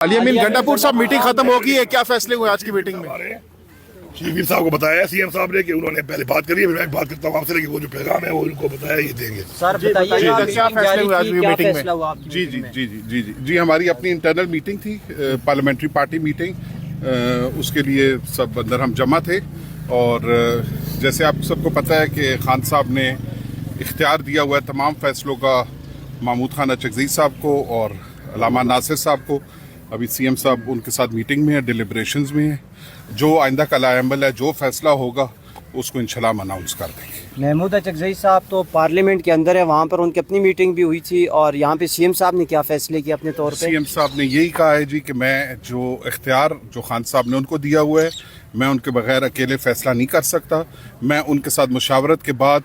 अली अमीन गंडापुर साहब, मीटिंग खत्म हो गई है, क्या फैसले हुए आज की मीटिंग में? चीफ साहब को बताया सीएम साहब ने कि उन्होंने पहले बात करी है, मैं बात करता हूँ आपसे, लेकिन वो जो पैगाम है वो उनको बताया ये देंगे। सर बताइए क्या फैसले हुए आज की मीटिंग में? जी जी जी जी जी जी जी हमारी अपनी इंटरनल मीटिंग थी, पार्लियामेंट्री पार्टी मीटिंग, उसके लिए सब अंदर हम जमा थे। और जैसे आप सबको पता है कि खान साहब ने इख्तियार दिया हुआ है तमाम फैसलों का महमूद खान अचकज़ई साहब को और अल्लामा नासिर साहब को। अभी सीएम साहब उनके साथ मीटिंग में है, डिलिब्रेशंस में है। जो आइंदा का लाएमल है, जो फैसला होगा उसको इंशाल्लाह हम अनाउंस कर देंगे। महमूद अचकज़ई साहब तो पार्लियामेंट के अंदर है, वहाँ पर उनकी अपनी मीटिंग भी हुई थी, और यहाँ पे सीएम साहब ने क्या फैसले किए अपने तौर पे? सीएम साहब ने यही कहा है जी कि मैं जो इख्तियार जो खान साहब ने उनको दिया हुआ है, मैं उनके बगैर अकेले फैसला नहीं कर सकता। मैं उनके साथ मुशावरत के बाद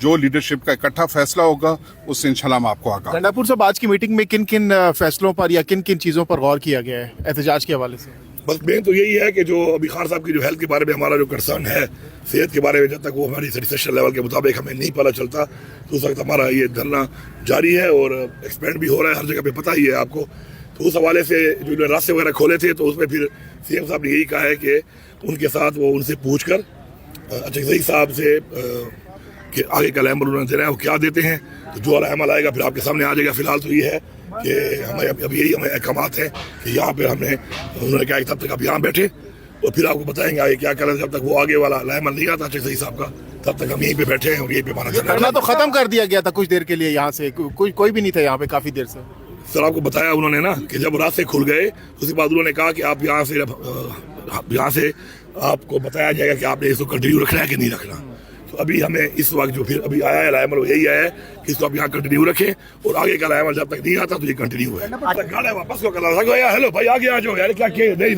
जो लीडरशिप का इकट्ठा फैसला होगा उससे इंशाल्लाह हम आपको आगाह। गंडापुर साहब, आज की मीटिंग में किन किन फैसलों पर या किन किन चीज़ों पर गौर किया गया है एहतजाज के हवाले से? बस मेन तो यही है कि जो अभी खान साहब की जो हेल्थ के बारे में हमारा जो कंसर्न है, सेहत के बारे में, जब तक वो हमारी सेटिस्फेक्शन लेवल के मुताबिक हमें नहीं पता चलता तो उस वक्त हमारा ये धरना जारी है और एक्सपेंड भी हो रहा है हर जगह पे, पता ही है आपको। तो उस हवाले से जो रास्ते वगैरह खोले थे तो उसमें फिर सीएम साहब ने यही कहा है कि उनके साथ वो उनसे पूछ कर अचकज़ई साहब से कि आगे का अमल उन्होंने देना है वो क्या देते हैं, तो जो अमल आएगा फिर आपके सामने आ जाएगा। फिलहाल तो ये है कि हमें अब यही हमें अहकामात हैं कि यहाँ पे हमने उन्होंने कहा कि तब तक आप यहाँ बैठे और फिर आपको बताएंगे आगे क्या करें। जब तक वो आगे वाला अमल नहीं आता अचकज़ई साहब का, तब तक हम यहीं पे बैठे हैं और यहीं पे हमारा धरना तो खत्म कर दिया गया था कुछ देर के लिए, यहाँ से कोई भी नहीं था यहाँ पे काफी देर से। सर आपको बताया उन्होंने ना कि जब रास्ते खुल गए उसके बाद उन्होंने कहा कि आप यहाँ से आपको बताया जाएगा कि आपने इसको कंटिन्यू रखना है कि नहीं रखना। तो अभी हमें इस वक्त जो फिर अभी आया है लाएमल यही आया है कि इसको आप यहाँ कंटिन्यू रखें और आगे का लाएमल जब तक नहीं आता तो ये कंटिन्यू है। गाड़ी वापस को करा हेलो भाई आगे आ जाओ यार, क्या नहीं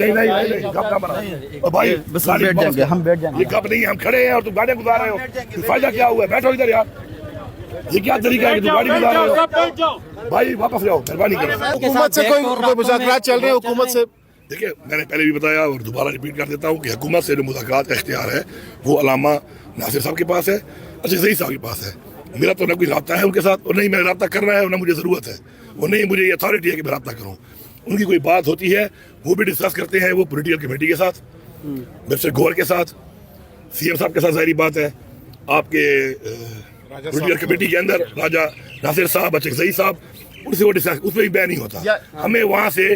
कब ना बना भाई, बस हम बैठ जाएंगे, ये कब नहीं हम खड़े हैं और तुम गाड़ियाँ गुजार रहे हो, फायदा क्या हुआ है? बैठो इधर यार, ये क्या तरीका है कि तुम गाड़ी गुजार रहे हो? भाई वापस जाओ, मेहरबानी करो। हुकूमत से कोई मुज़ाकरात चल रहे हैं? हुकूमत से देखिए मैंने पहले भी बताया और दोबारा रिपीट कर देता हूँ कि हुकूमत से जो मुज़ाकरात का इख्तियार है वो अल्लामा नासिर साहब के पास है, अचकज़ई साहब के पास है। मेरा तो ना कोई रब्ता है उनके साथ और नहीं मैं रब्ता करना है और ना मुझे ज़रूरत है और नहीं मुझे ये अथॉरिटी है कि मैं रब्ता करूँ। उनकी कोई बात होती है वो भी डिस्कस करते हैं वो पॉलिटिकल कमेटी के साथ, मिस्टर गौर के साथ, सीएम साहब के साथ। ज़ाहिर बात है आपके पॉलिटिकल कमेटी के अंदर राजा नासिर साहब, अचकज़ई साहब, उनसे वो डिस्कस, उसमें भी बैन नहीं होता। हमें वहाँ से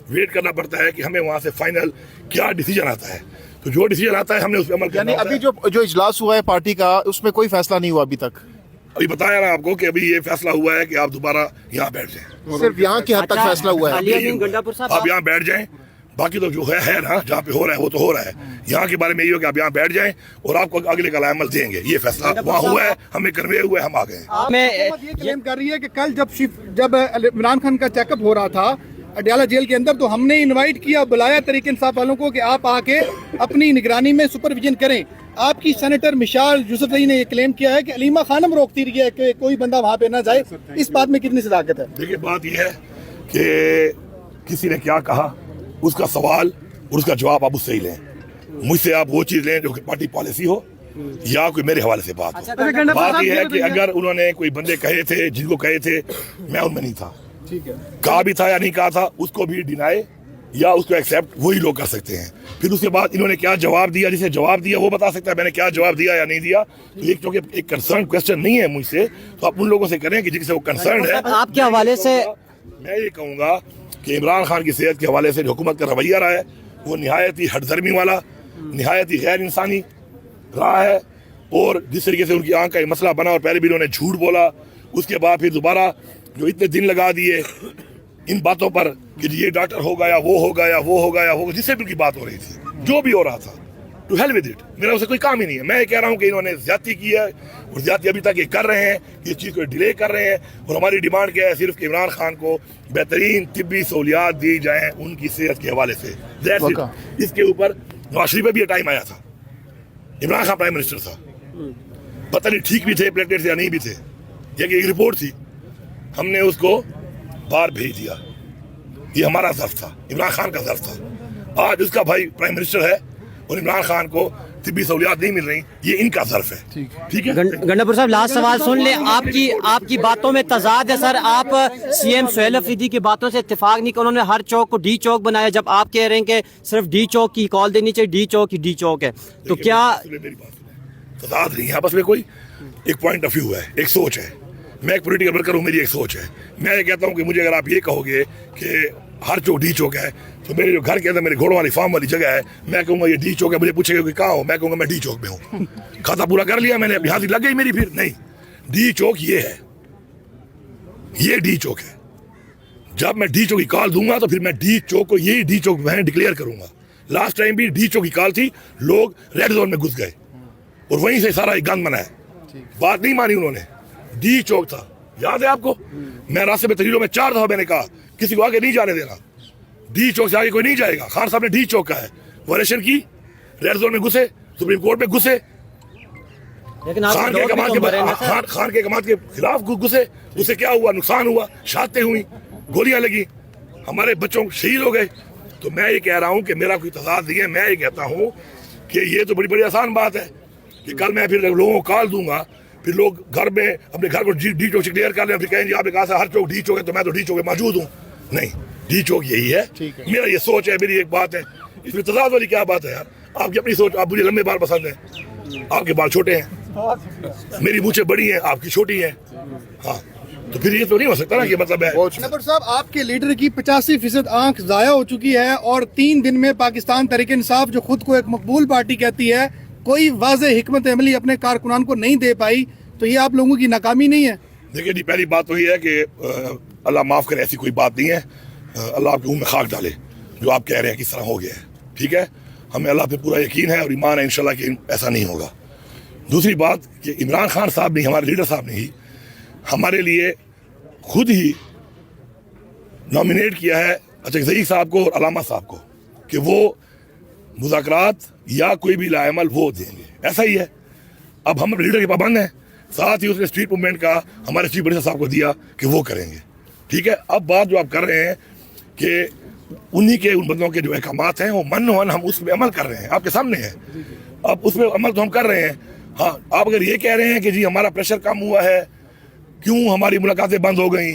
वेट करना पड़ता है कि हमें वहाँ से फाइनल क्या डिसीजन आता है, तो जो डिसीजन आता है हमने उस पर अमल करना होता है। अभी जो इजलास हुआ है पार्टी का उसमें कोई फैसला नहीं हुआ अभी तक? अभी बताया ना आपको कि अभी ये फैसला हुआ है कि आप दोबारा यहाँ बैठ जाएं। सिर्फ यहाँ की हद तक फैसला हुआ है, आप यहाँ बैठ जाएं, बाकी तो जो है ना जहाँ पे हो रहा है वो तो हो रहा है। यहाँ के बारे में ये हो कि आप यहाँ बैठ जाएं और आपको अगले का अमल देंगे। ये फैसला वहाँ हुआ है, हमें कन्वे हुआ है, हम आ गए। ये क्लेम कर रही है कि कल जब इमरान खान का चेकअप हो रहा था अडयाला जेल के अंदर तो हमने इनवाइट किया, बुलाया तहरीक इंसाफ वालों को कि आप आके अपनी निगरानी में सुपरविजन करें। आपकी सेनेटर मिशाल यूसुफजई ने ये क्लेम किया है कि अलीमा खानम रोकती रही है कि कोई बंदा वहाँ पे ना जाए। इस बात में कितनी सदाकत है? देखिए बात यह है कि किसी ने क्या कहा उसका सवाल और उसका जवाब आप उससे ही लें। मुझसे आप वो चीज़ लें जो कि पार्टी पॉलिसी हो या कोई मेरे हवाले से बात हो। बात यह है कि अगर उन्होंने कोई बंदे कहे थे जिनको कहे थे मैं उनमें नहीं था, ठीक है, कहा भी था या नहीं कहा था, उसको भी डिनाई या उसको एक्सेप्ट वही लोग कर सकते हैं। फिर उसके बाद इन्होंने क्या जवाब दिया, जिसे जवाब दिया वो बता सकता है मैंने क्या जवाब दिया या नहीं दिया। तो एक क्योंकि एक कंसर्न क्वेश्चन नहीं है मुझसे, तो आप उन लोगों से करें कि जिनसे वो कंसर्न है। आपके हवाले से मैं ये कहूँगा कि इमरान खान की सेहत के हवाले से जो हुकूमत का रवैया रहा है वो निहायत ही हठधर्मी वाला, निहायत ही गैर इंसानी रहा है। और जिस तरीके से उनकी आंख का मसला बना और पहले भी उन्होंने झूठ बोला, उसके बाद फिर दोबारा जो इतने दिन लगा दिए इन बातों पर कि ये डॉक्टर हो गया, वो हो गया, वो हो गया, वो जिससे भी उनकी बात हो रही थी, जो भी हो रहा था, टू हेल विद इट, मेरा उससे कोई काम ही नहीं है। मैं कह रहा हूँ कि इन्होंने ज्यादती की है और ज्यादती अभी तक ये कर रहे हैं, इस चीज़ को डिले कर रहे हैं। और हमारी डिमांड क्या है सिर्फ कि इमरान खान को बेहतरीन तिब्बी सहूलियात दी जाएँ उनकी सेहत के हवाले से। इसके ऊपर नवाज शरीफ पे भी टाइम आया था, इमरान खान प्राइम मिनिस्टर था, पता नहीं ठीक भी थे प्लेटलेट्स या नहीं भी थे, एक रिपोर्ट थी, हमने उसको बाहर भेज दिया। ये हमारा ज़र्फ था, इमरान खान का ज़र्फ था। आज उसका भाई प्राइम मिनिस्टर है और इमरान खान को तिब्बी सहूलियात नहीं मिल रही, ये इनका ज़र्फ है। ठीक है। गंडापुर साहब लास्ट सवाल सुन ले, आपकी बातों में तजाद है सर। आप सीएम सुहेल अफरीदी की बातों से इत्तेफाक नहीं कि उन्होंने हर चौक को डी चौक बनाया, जब आप कह रहे हैं कि सिर्फ डी चौक की कॉल देनी चाहिए, डी चौक ही डी चौक है, तो क्या मेरी बात सुने, तजाद नहीं है आपस में कोई, एक पॉइंट ऑफ व्यू है, एक सोच है। मैं एक पॉलिटिकल वर्कर हूँ, मेरी एक सोच है। मैं ये कहता हूँ कि मुझे अगर आप ये कहोगे कि हर चौक डी चौक है, तो मेरे जो घर के अंदर मेरे घोड़ों वाली फार्म वाली जगह है, मैं कहूँगा ये डी चौक है, मुझे पूछेगा कि कहाँ हो, मैं कहूँगा मैं डी चौक में हूँ। खाता पूरा कर लिया मैंने, अपनी हाथी लग गई मेरी, फिर नहीं, डी चौक ये है, ये डी चौक है। जब मैं डी चौक की कॉल दूंगा तो फिर मैं डी चौक को यही डी चौक मैं डिक्लेयर करूंगा। लास्ट टाइम भी डी चौक की कॉल थी, लोग रेड जोन में घुस गए और वहीं से सारा एक गंद बना है। बात नहीं मानी उन्होंने, डी चौक था, याद है आपको? मैं रास्ते में तहरीरों में 4 दफा मैंने कहा किसी को आगे नहीं जाने देना, डी चौक से आगे कोई नहीं जाएगा। खान साहब ने डी चौक का है वायलेशन की, रेड जोन में घुसे, सुप्रीम कोर्ट में घुसे, लेकिन खान के कमात के खिलाफ घुसे, उससे क्या हुआ? नुकसान हुआ, शहादतें हुई, गोलियां लगी, हमारे बच्चों शहीद हो गए। तो मैं ये कह रहा हूँ कि मेरा कोई तजाद नहीं है। मैं ये कहता हूँ कि ये तो बड़ी आसान बात है कि कल मैं फिर लोगों को कॉल दूंगा, फिर लोग घर में अपने घर को डी चौक से क्लियर कर लें, फिर कहेंगे आपने कहा था हर चौक डी चौक है, तो मैं तो डी चौक में मौजूद हूँ। नहीं, डी चौक यही है, मेरा ये सोच है, मेरी एक बात है। इसमें तजाद वाली क्या बात है यार? आपकी अपनी सोच, आप मुझे लंबे बाल पसंद है, आपके बाल छोटे हैं, मेरी मूंछें बड़ी हैं, आपकी छोटी हैं। हाँ, तो फिर ये तो नहीं हो सकता ना कि मतलब है। नबर साहब, आपके लीडर की 85% आंख जाया हो चुकी है और 3 दिन में पाकिस्तान तहरीक इंसाफ, जो खुद को एक मकबूल पार्टी कहती है, कोई वाज़ेह हिकमत अमली अपने कारकुनान को नहीं दे पाई, तो ये आप लोगों की नाकामी नहीं है? देखिए जी, पहली बात तो ये है कि अल्लाह माफ़ करे, ऐसी कोई बात नहीं है। अल्लाह आपके मुंह में खाक डाले जो आप कह रहे हैं किस तरह हो गया है। ठीक है, हमें अल्लाह पे पूरा यकीन है और ईमान है इंशाल्लाह कि ऐसा नहीं होगा। दूसरी बात कि इमरान खान साहब ने, हमारे लीडर साहब ने ही हमारे लिए खुद ही नॉमिनेट किया है ज़ईक साहब को और अलामा साहब को कि वो मुज़ाकरात या कोई भी लाएमल वो देंगे, ऐसा ही है। अब हम लीडर के पाबंद हैं, साथ ही उसने स्ट्रीट मूवमेंट का हमारे चीफ मिनिस्टर साहब को दिया कि वो करेंगे। ठीक है, अब बात जो आप कर रहे हैं कि उन्हीं के उन बंदों के जो अहकामात हैं वो मन हम उस पर अमल कर रहे हैं, आपके सामने है। अब उस पर अमल तो हम कर रहे हैं। हाँ, आप अगर ये कह रहे हैं कि जी हमारा प्रेशर कम हुआ है, क्यों हमारी मुलाकातें बंद हो गई,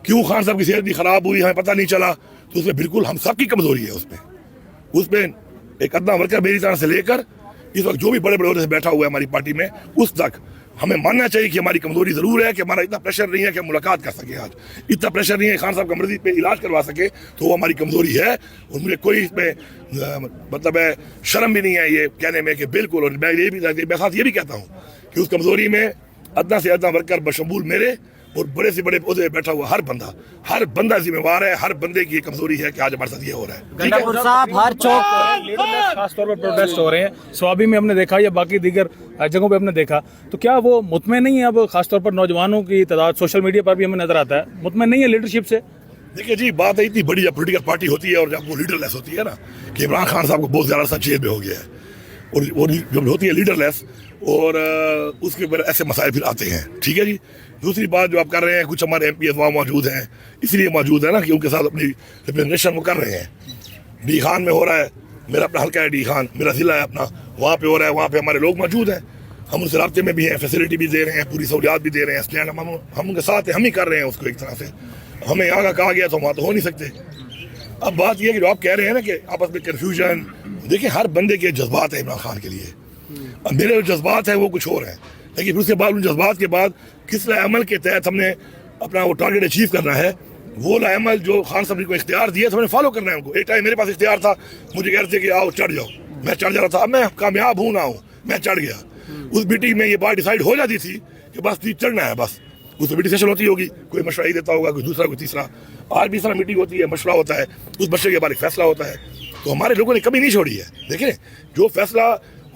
क्यों खान साहब की सेहत भी ख़राब हुई, हमें पता नहीं चला, तो उसमें बिल्कुल हम सबकी कमज़ोरी है। उसमें एक अदना वर्कर मेरी तरह से लेकर इस वक्त जो भी बड़े बड़े से बैठा हुआ है हमारी पार्टी में, उस तक हमें मानना चाहिए कि हमारी कमज़ोरी ज़रूर है कि हमारा इतना प्रेशर नहीं है कि हम मुलाकात कर सकें। आज इतना प्रेशर नहीं है खान साहब का मर्जी पे इलाज करवा सके, तो वो हमारी कमज़ोरी है। और मुझे कोई इसमें मतलब है शर्म भी नहीं है ये कहने में कि बिल्कुल। और मैं ये भी साथ ये भी कहता हूँ कि उस कमज़ोरी में अदना से अदना वर्कर बशमूल मेरे और बड़े से बड़े पौधे बैठा हुआ हर बंदा जिम्मेवार है। हर बंदे की कमजोरी है कि आज हमारे साथ ये हो रहा है। गंडापुर साहब, हर चौक खास तौर पर प्रोटेस्ट हो रहे हैं, स्वाबी में हमने देखा या बाकी दीगर जगहों पे हमने देखा, तो क्या वो मुतमईन नहीं है? अब खासतौर पर नौजवानों की तादाद सोशल मीडिया पर भी हमें नजर आता है, मुतमईन नहीं है लीडरशिप से? देखिए जी, बात है इतनी बड़ी जब पोलिटिकल पार्टी होती है और जब वो लीडरलेस होती है ना, कि इमरान खान साहब को बहुत ज़्यादा सा जेल में हो गया है, और वो जब होती है लीडरलेस और उसके ऊपर ऐसे मसाइल फिर आते हैं। ठीक है जी। दूसरी बात जो आप कर रहे हैं, कुछ हमारे MPs वहाँ मौजूद हैं, इसलिए मौजूद है ना कि उनके साथ अपनी रिप्रेजेंटेशन वो कर रहे हैं। डी खान में हो रहा है, मेरा अपना हल्का है डी खान, मेरा ज़िला है अपना, वहाँ पे हो रहा है, वहाँ पे हमारे लोग मौजूद हैं, हम उनसे राब्ते में भी हैं, फैसिलिटी भी दे रहे हैं, पूरी सहूलियात भी दे रहे हैं, स्टैंड हम उनके साथ हैं, हम ही कर रहे हैं उसको एक तरह से। हमें यहाँ का कहा गया तो वहाँ तो हो नहीं सकते। अब बात यह है कि जो आप कह रहे हैं ना कि आपस में कन्फ्यूजन, देखिए हर बंदे के जज्बात है इमरान खान के लिए, अब मेरे जो जज्बात हैं वो कुछ और हैं, लेकिन उसके बाद उन जज्बात के बाद किस अमल के तहत हमने अपना वो टारगेट अचीव करना है, वो अमल जो खान साहब को इख्तियार दिया तो हमने फॉलो करना है उनको। एक टाइम मेरे पास इख्तियार था, मुझे कह रहे थे कि आओ चढ़ जाओ, मैं चढ़ जा रहा था। अब मैं कामयाब हूँ ना हूँ, मैं चढ़ गया। उस मीटिंग में ये बात डिसाइड हो जाती थी कि बस चढ़ना है, बस उस मीटिंग सेशन होती होगी, कोई मशवरा ही देता होगा, कोई दूसरा कोई तीसरा, आज भी इस तरह मीटिंग होती है, मशवरा होता है, उस मशवरे के बाद एक फैसला होता है। तो हमारे लोगों ने कभी नहीं छोड़ी है। देखें, जो फैसला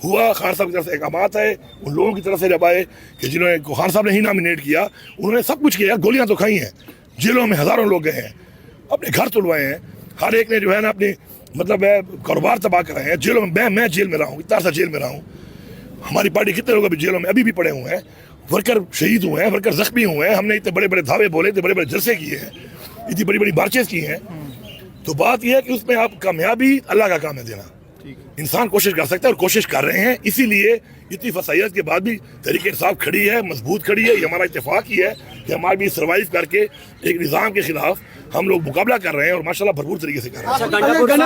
हुआ खान साहब की तरफ से अहकामात है उन लोगों की तरफ से जब आए कि जिन्होंने खान साहब ने ही नॉमिनेट किया, उन्होंने सब कुछ किया। गोलियां तो खाई हैं, जेलों में हज़ारों लोग गए हैं, अपने घर तुलवाए हैं, हर एक ने जो है ना अपनी मतलब है कारोबार तबाह कराए हैं, जेलों में मैं जेल में रहा हूँ, इतना सा जेल में रहा हूँ। हमारी पार्टी कितने लोग अभी जेलों में अभी भी पड़े हुए हैं, वर्कर शहीद हुए हैं, वर्कर जख्मी हुए हैं, हमने इतने बड़े बड़े धावे बोले, इतने बड़े बड़े जलसे किए हैं, इतनी बड़ी बड़ी मार्चेस की हैं। तो बात यह है कि उसमें आप कामयाबी अल्लाह का काम है देना। इंसान कोशिश कर सकता है और कोशिश कर रहे हैं, इसीलिए इतनी फसाइयत के बाद भी तहरीक इंसाफ खड़ी है, मजबूत खड़ी है। ये हमारा इत्तेफाक ही है कि हमारे भी सर्वाइव करके एक निज़ाम के खिलाफ हम लोग मुकाबला कर रहे हैं और माशाल्लाह भरपूर तरीके से कर रहे हैं।